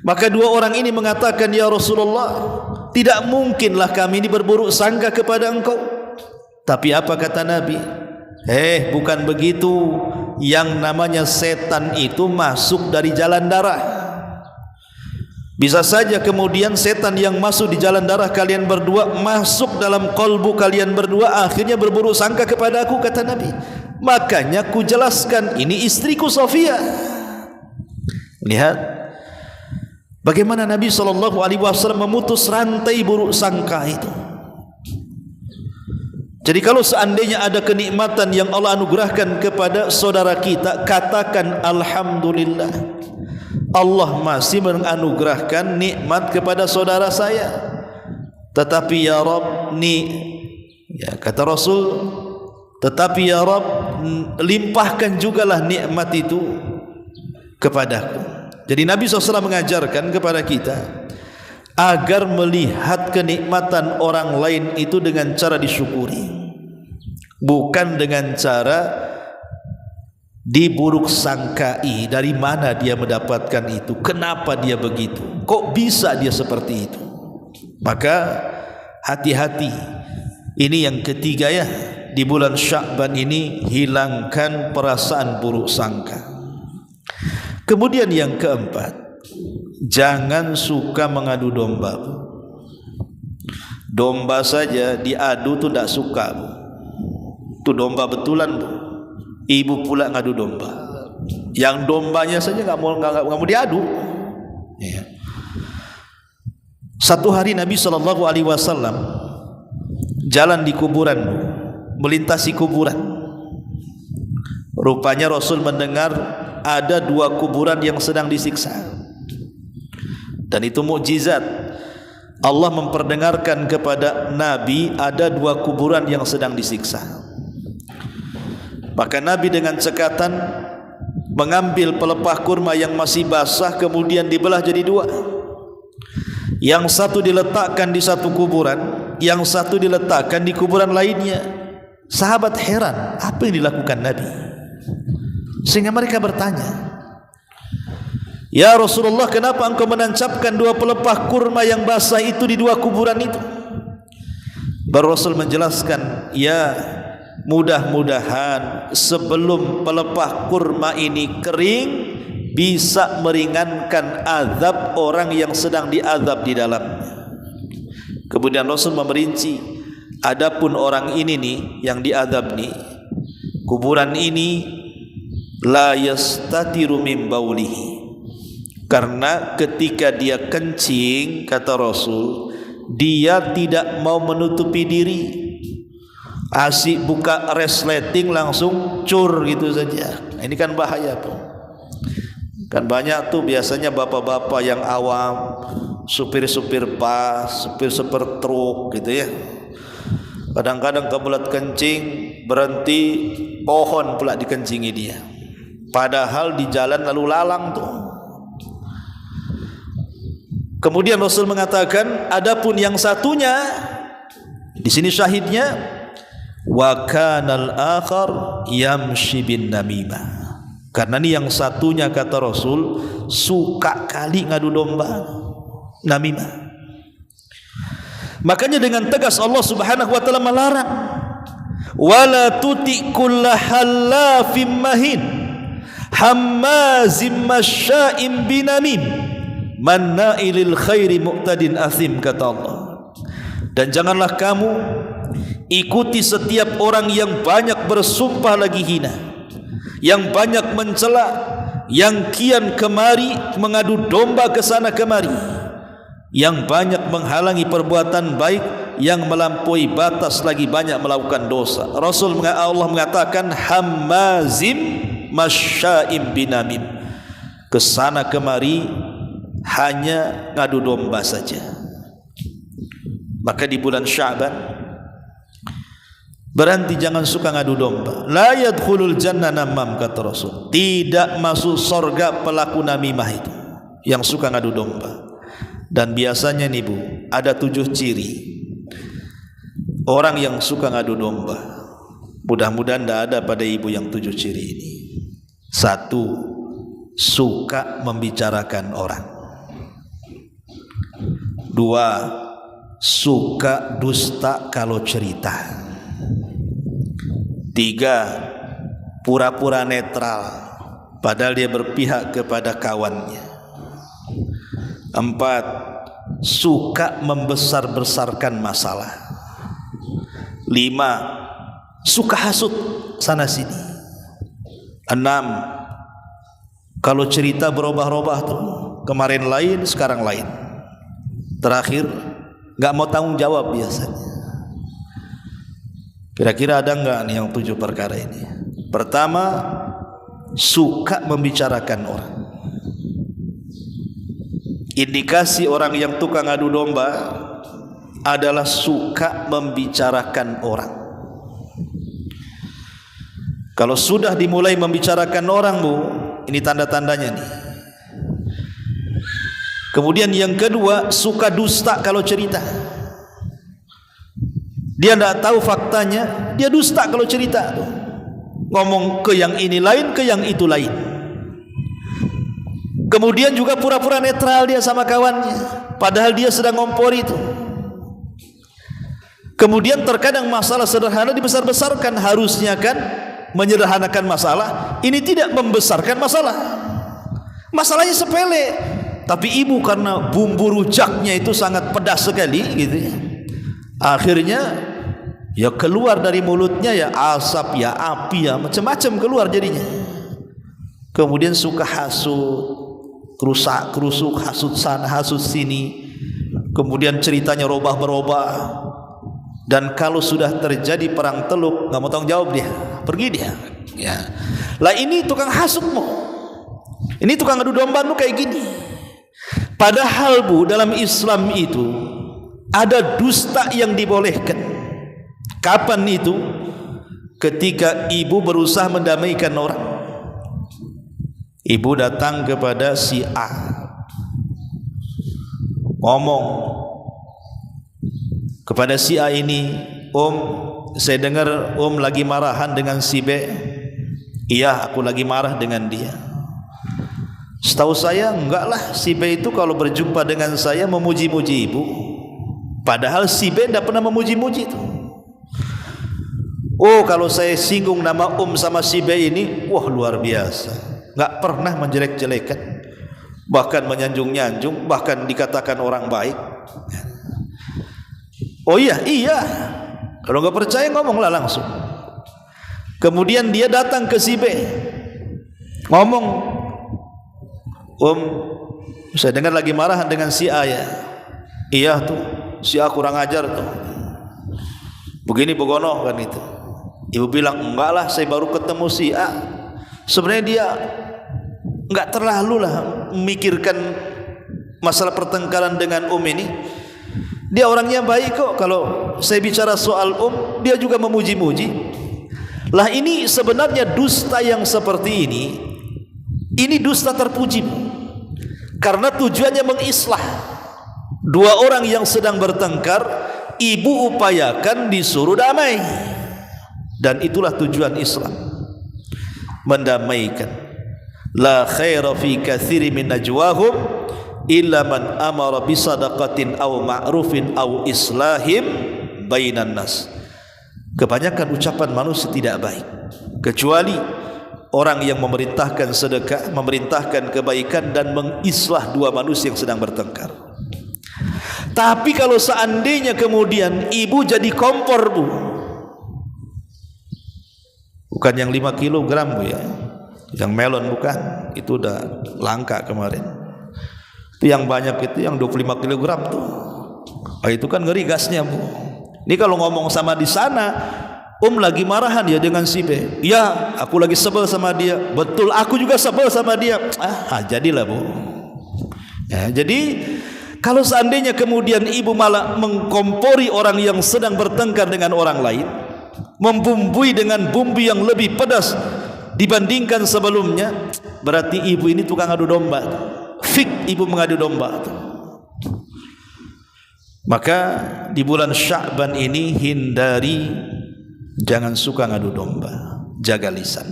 Speaker 1: Maka dua orang ini mengatakan, ya Rasulullah, tidak mungkinlah kami ini berburuk sangka kepada engkau. Tapi apa kata Nabi? Bukan begitu. Yang namanya setan itu masuk dari jalan darah. Bisa saja kemudian setan yang masuk di jalan darah kalian berdua masuk dalam kolbu kalian berdua, akhirnya berburuk sangka kepada aku, kata Nabi. Makanya ku jelaskan, ini istriku Safiyah. Lihat bagaimana Nabi SAW memutus rantai buruk sangka itu. Jadi kalau seandainya ada kenikmatan yang Allah anugerahkan kepada saudara kita, katakan alhamdulillah. Allah masih menganugerahkan nikmat kepada saudara saya. Tetapi ya Rabb, ya kata Rasul, tetapi ya Rabb, limpahkan jugalah nikmat itu kepadaku. Jadi Nabi SAW mengajarkan kepada kita agar melihat kenikmatan orang lain itu dengan cara disyukuri, bukan dengan cara diburuk sangkai. Dari mana dia mendapatkan itu? Kenapa dia begitu? Kok bisa dia seperti itu? Maka hati-hati. Ini yang ketiga ya, di bulan Sya'ban ini hilangkan perasaan buruk sangka. Kemudian yang keempat, jangan suka mengadu domba. Domba saja diadu tuh tidak suka, Bu. Itu domba betulan, Bu. Ibu pula ngadu domba. Yang dombanya saja nggak mau diadu. Ya. Satu hari Nabi SAW jalan di kuburan, Bu. Melintasi kuburan. Rupanya Rasul mendengar ada dua kuburan yang sedang disiksa. Dan itu mukjizat. Allah memperdengarkan kepada Nabi ada dua kuburan yang sedang disiksa. Maka Nabi dengan cekatan mengambil pelepah kurma yang masih basah, kemudian dibelah jadi dua. Yang satu diletakkan di satu kuburan, yang satu diletakkan di kuburan lainnya. Sahabat heran, apa yang dilakukan Nabi? Sehingga mereka bertanya, ya Rasulullah, kenapa engkau menancapkan dua pelepah kurma yang basah itu di dua kuburan itu? Baru Rasul menjelaskan, ya mudah-mudahan sebelum pelepah kurma ini kering bisa meringankan azab orang yang sedang diazab di dalamnya. Kemudian Rasul memerinci, adapun orang ini nih yang diazab nih, kuburan ini la yastatiru min baulihi, karena ketika dia kencing, kata Rasul, dia tidak mau menutupi diri. Asik buka resleting langsung cur gitu saja. Ini kan bahaya tuh. Kan banyak tuh biasanya bapak-bapak yang awam, supir-supir bus, supir-supir truk gitu ya. Kadang-kadang kebelet kencing, berhenti, pohon pula dikencingi dia. Padahal di jalan lalu lalang tuh. Kemudian Rasul mengatakan, adapun yang satunya, di sini syahidnya, wa kanal akhar yamshi bin namimah. Karena ini yang satunya, kata Rasul, suka kali ngadu domba, namimah. Makanya dengan tegas Allah Subhanahu wa taala melarang, wala tuti kulla hallafim mahin hammazim masya'im binamim manna'ilil khairi mu'tadin athim, kata Allah. Dan janganlah kamu ikuti setiap orang yang banyak bersumpah lagi hina, yang banyak mencela, yang kian kemari mengadu domba ke sana kemari, yang banyak menghalangi perbuatan baik, yang melampaui batas lagi banyak melakukan dosa. Allah mengatakan hammazim masya'im binamim, ke sana kemari hanya ngadu domba saja. Maka di bulan Sya'ban berhenti, jangan suka ngadu domba. La yadkhulul jannah namam, kata Rasul, tidak masuk surga pelaku namimah itu, yang suka ngadu domba. Dan biasanya nih Bu, ada 7 ciri orang yang suka ngadu domba. Mudah-mudahan tidak ada pada ibu yang 7 ciri ini. 1, suka membicarakan orang. 2, suka dusta kalau cerita. 3, pura-pura netral padahal dia berpihak kepada kawannya. 4, suka membesar-besarkan masalah. 5, suka hasut sana sini. 6, kalau cerita berubah-ubah tuh, kemarin lain sekarang lain. Terakhir gak mau tanggung jawab biasanya. Kira-kira ada enggak nih yang 7 perkara ini? Pertama, suka membicarakan orang. Indikasi orang yang tukang adu domba adalah suka membicarakan orang. Kalau sudah dimulai membicarakan orang Bu, ini tanda-tandanya nih. Kemudian yang kedua, suka dusta kalau cerita. Dia tidak tahu faktanya, dia dusta kalau cerita tuh. Ngomong ke yang ini lain, ke yang itu lain. Kemudian juga pura-pura netral dia sama kawannya, padahal dia sedang ngompori itu. Kemudian terkadang masalah sederhana dibesar-besarkan. Harusnya kan menyederhanakan masalah, ini tidak membesarkan masalah. Masalahnya sepele, tapi ibu karena bumbu rujaknya itu sangat pedas sekali gitu ya. Akhirnya ya keluar dari mulutnya ya asap, ya api, ya macam-macam keluar jadinya. Kemudian suka hasut, kerusak-kerusuk, hasut sana, hasut sini. Kemudian ceritanya robah-berobah. Dan kalau sudah terjadi perang teluk, nggak mau tanggung jawab dia, pergi dia. Ya. Lah ini tukang hasutmu, ini tukang adu domba nu kayak gini. Padahal Bu, dalam Islam itu ada dusta yang dibolehkan. Kapan itu? Ketika ibu berusaha mendamaikan orang. Ibu datang kepada si A, ngomong kepada si A ini, saya dengar lagi marahan dengan si B. Iya, aku lagi marah dengan dia. Setahu saya enggak lah, si B itu kalau berjumpa dengan saya memuji-muji ibu. Padahal si B tidak pernah memuji-muji itu. Oh, kalau saya singgung nama sama si B ini, wah luar biasa, nggak pernah menjelek-jelekan, bahkan menyanjung-nyanjung, bahkan dikatakan orang baik. Oh iya, kalau nggak percaya ngomonglah langsung. Kemudian dia datang ke si B, ngomong, saya dengar lagi marahan dengan si A ya. Iya tuh, si A kurang ajar tuh, begini begono kan itu. Ibu bilang, enggak lah, saya baru ketemu si A. Sebenarnya dia enggak terlalu lah memikirkan masalah pertengkaran dengan ini. Dia orangnya baik kok. Kalau saya bicara soal dia juga memuji-muji. Lah ini sebenarnya dusta yang seperti ini dusta terpuji. Karena tujuannya mengislah. Dua orang yang sedang bertengkar, ibu upayakan disuruh damai. Dan itulah tujuan Islam, mendamaikan. La khaira fi katsiri min najwahum illa man amara bi sadaqatin aw ma'rufin aw islahim bainan nas. Kebanyakan ucapan manusia tidak baik kecuali orang yang memerintahkan sedekah, memerintahkan kebaikan dan mengislah dua manusia yang sedang bertengkar. Tapi kalau seandainya kemudian ibu jadi kompor, Bu, bukan yang 5 kilogram Bu ya, yang melon bukan, itu udah langka kemarin. Itu yang banyak itu yang 25 kilogram tuh. Itu kan ngeri gasnya Bu. Ini kalau ngomong sama di sana, lagi marahan ya dengan si B. Ya, aku lagi sebel sama dia. Betul, aku juga sebel sama dia. Jadilah Bu. Ya, jadi kalau seandainya kemudian ibu malah mengkompori orang yang sedang bertengkar dengan orang lain, membumbui dengan bumbu yang lebih pedas dibandingkan sebelumnya, berarti ibu ini tukang adu domba. Fik ibu mengadu domba. Maka di bulan Sya'ban ini hindari, jangan suka ngadu domba, jaga lisan.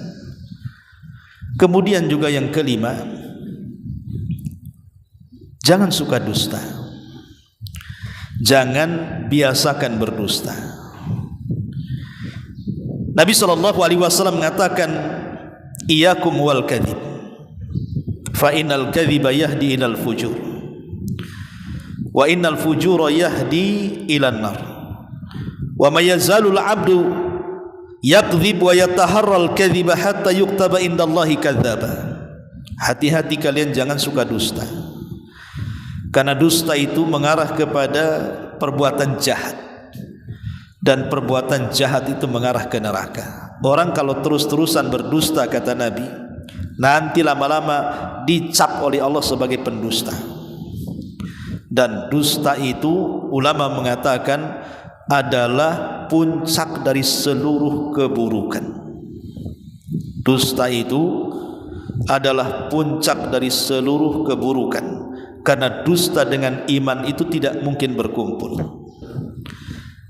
Speaker 1: Kemudian juga yang kelima, jangan suka dusta. Jangan biasakan berdusta. Nabi SAW mengatakan, iyyakum wal kadhib, fa innal kadhiba yahdi ilal fujur, wa innal fujura yahdi ilan nar, wa may yazalul abdu yakdzib wa yataharral kadhiba hatta yuktaba indallahi kadzdzaba. Hati-hati kalian jangan suka dusta, karena dusta itu mengarah kepada perbuatan jahat, dan perbuatan jahat itu mengarah ke neraka. Orang kalau terus-terusan berdusta, kata Nabi, nanti lama-lama dicap oleh Allah sebagai pendusta. Dan dusta itu ulama mengatakan adalah puncak dari seluruh keburukan. Dusta itu adalah puncak dari seluruh keburukan, karena dusta dengan iman itu tidak mungkin berkumpul.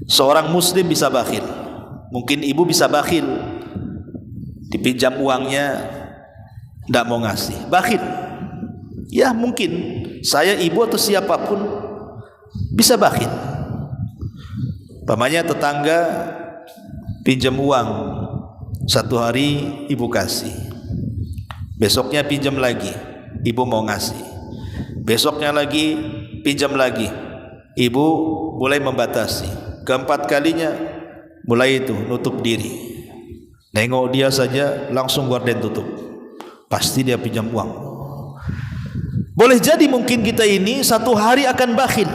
Speaker 1: Seorang muslim bisa bakhil, mungkin ibu bisa bakhil, dipinjam uangnya tidak mau ngasih, bakhil. Ya mungkin saya, ibu atau siapapun bisa bakhil. Pamannya tetangga pinjam uang, satu hari ibu kasih, besoknya pinjam lagi, ibu mau ngasih, besoknya lagi pinjam lagi, ibu mulai membatasi, keempat kalinya mulai itu nutup diri, nengok dia saja langsung gorden tutup, pasti dia pinjam uang. Boleh jadi mungkin kita ini satu hari akan bakhil.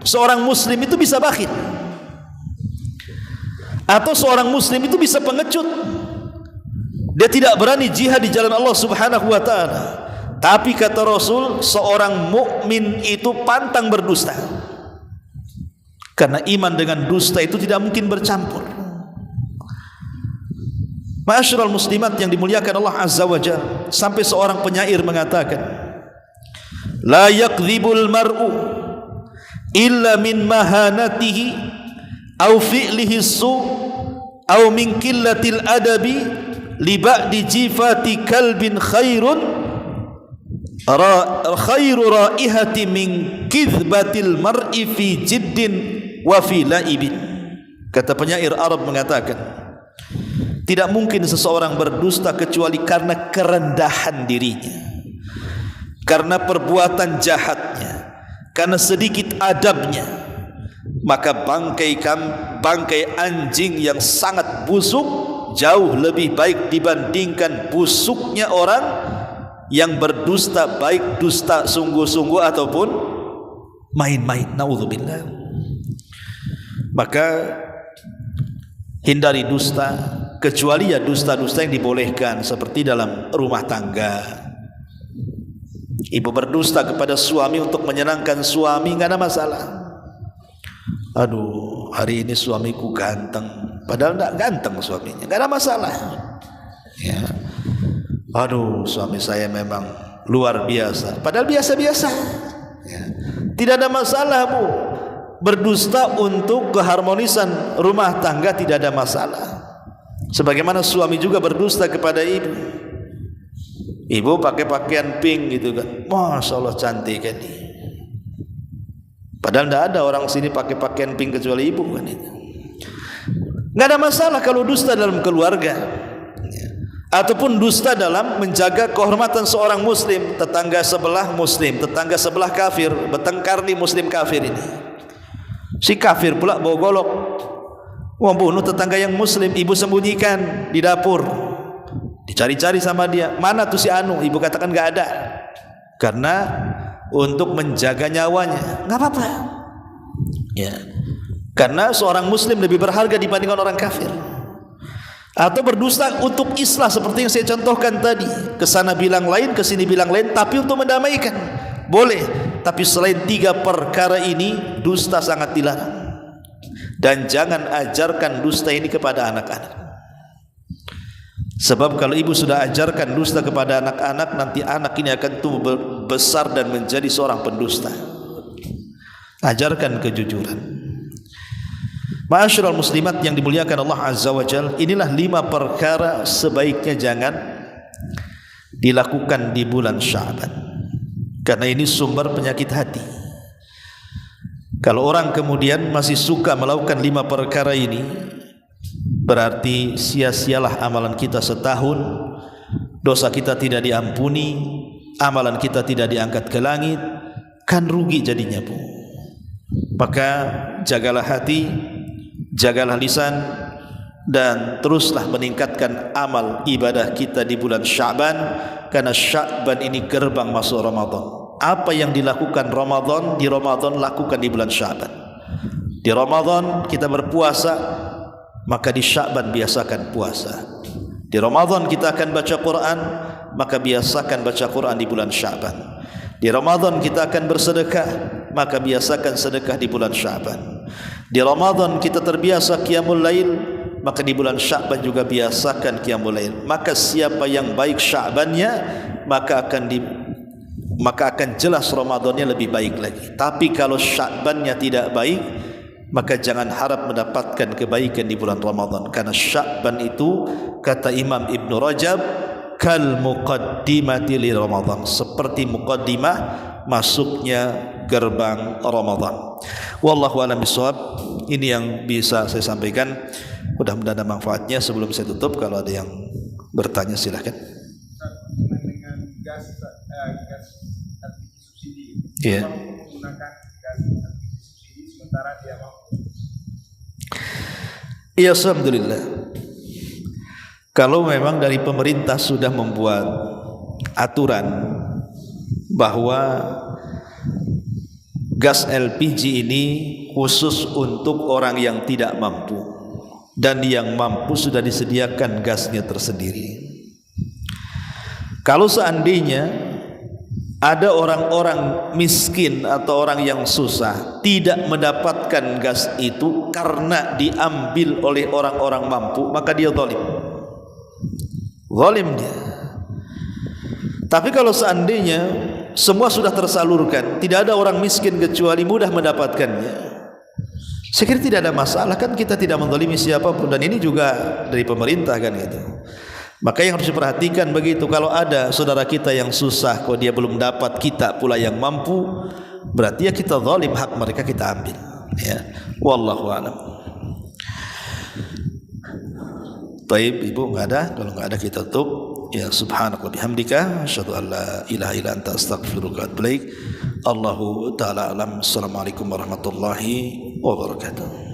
Speaker 1: Seorang muslim itu bisa bakhil, atau seorang muslim itu bisa pengecut. Dia tidak berani jihad di jalan Allah Subhanahu wa taala. Tapi kata Rasul, seorang mukmin itu pantang berdusta, karena iman dengan dusta itu tidak mungkin bercampur. Ma'asyiral muslimat yang dimuliakan Allah Azza wa Jalla, sampai seorang penyair mengatakan, la yakdzibul mar'u illa min mahanatihi aw fi'lihi su' aw min qillatil adabi li ba'di jifati kalbin khairu raihati min kizbatil mar'i fi jiddin wa fi la'ibin. Kata penyair Arab mengatakan, Tidak mungkin seseorang berdusta kecuali karena kerendahan dirinya, karena perbuatan jahatnya, karena sedikit adabnya. Maka bangkai anjing yang sangat busuk jauh lebih baik dibandingkan busuknya orang yang berdusta, baik dusta sungguh-sungguh ataupun main-main. Naudzubillah. Maka hindari dusta, kecuali ya dusta-dusta yang dibolehkan, seperti dalam rumah tangga. Ibu berdusta kepada suami untuk menyenangkan suami, enggak ada masalah. Aduh, hari ini suamiku ganteng, padahal enggak ganteng suaminya, enggak ada masalah. Ya. Aduh, suami saya memang luar biasa, padahal biasa-biasa. Ya. Tidak ada masalah, Bu. Berdusta untuk keharmonisan rumah tangga tidak ada masalah. Sebagaimana suami juga berdusta kepada ibu. Ibu pakai pakaian pink gitu kan, Masya Allah cantik kan. Padahal tidak ada orang sini pakai pakaian pink kecuali ibu kan itu. Nggak ada masalah kalau dusta dalam keluarga, ataupun dusta dalam menjaga kehormatan seorang muslim. Tetangga sebelah muslim, tetangga sebelah kafir, bertengkar di muslim kafir ini. Si kafir pula bawa golok, membunuh tetangga yang muslim. Ibu sembunyikan di dapur, dicari-cari sama dia, mana tuh si Anu? Ibu katakan nggak ada, karena untuk menjaga nyawanya. Nggak apa-apa, ya, karena seorang muslim lebih berharga dibandingkan orang kafir. Atau berdusta untuk islah, seperti yang saya contohkan tadi, kesana bilang lain, kesini bilang lain, tapi untuk mendamaikan boleh. Tapi selain 3 perkara ini, dusta sangat dilarang. Dan jangan ajarkan dusta ini kepada anak-anak. Sebab kalau ibu sudah ajarkan dusta kepada anak-anak, nanti anak ini akan tumbuh besar dan menjadi seorang pendusta. Ajarkan kejujuran. Ma'asyiral muslimat yang dimuliakan Allah Azza wa Jalla, inilah 5 perkara sebaiknya jangan dilakukan di bulan Sya'ban, karena ini sumber penyakit hati. Kalau orang kemudian masih suka melakukan 5 perkara ini, berarti sia-sialah amalan kita setahun, dosa kita tidak diampuni, amalan kita tidak diangkat ke langit, kan rugi jadinya, Bu. Maka jagalah hati, jagalah lisan, dan teruslah meningkatkan amal ibadah kita di bulan Sya'ban, karena Sya'ban ini gerbang masuk Ramadan. Apa yang dilakukan Ramadan, di Ramadan lakukan di bulan Sya'ban. Di Ramadan kita berpuasa, maka di Sya'ban biasakan puasa. Di Ramadan kita akan baca Quran, maka biasakan baca Quran di bulan Sya'ban. Di Ramadan kita akan bersedekah, maka biasakan sedekah di bulan Sya'ban. Di Ramadan kita terbiasa qiyamul lail, maka di bulan Sya'ban juga biasakan qiyamul lail. Maka siapa yang baik Sya'bannya, maka akan jelas Ramadannya lebih baik lagi. Tapi kalau Sya'bannya tidak baik, maka jangan harap mendapatkan kebaikan di bulan Ramadan, karena Sya'ban itu, kata Imam Ibn Rajab, kal muqaddimati li Ramadan, seperti muqaddimah masuknya gerbang Ramadan. Wallahu a'lam bishawab. Ini yang bisa saya sampaikan, mudah-mudahan ada manfaatnya. Sebelum saya tutup, kalau ada yang bertanya silakan.
Speaker 2: Dengan gas LPG subsidi,
Speaker 1: yeah.
Speaker 2: Menggunakan gas LPG subsidi sementara dia mampu.
Speaker 1: Ya, alhamdulillah. Kalau memang dari pemerintah sudah membuat aturan bahwa gas LPG ini khusus untuk orang yang tidak mampu, dan yang mampu sudah disediakan gasnya tersendiri. Kalau seandainya ada orang-orang miskin atau orang yang susah tidak mendapatkan gas itu karena diambil oleh orang-orang mampu, maka dia zalim. Zalim dia. Tapi kalau seandainya semua sudah tersalurkan, tidak ada orang miskin kecuali mudah mendapatkannya, saya kira tidak ada masalah. Kan kita tidak menzalimi siapapun, dan ini juga dari pemerintah kan gitu. Maka yang harus diperhatikan begitu, kalau ada saudara kita yang susah, kalau dia belum dapat, kita pula yang mampu, berarti ya kita zalim, hak mereka kita ambil, ya. Wallahu a'lam. Taib, Ibu enggak ada? Kalau enggak ada kita tutup. Ya subhanaka bihamdika asyhadu an la ilaha illa anta astaghfiruka wa atubu ilaik. Allahu taala alam. Assalamualaikum warahmatullahi wabarakatuh.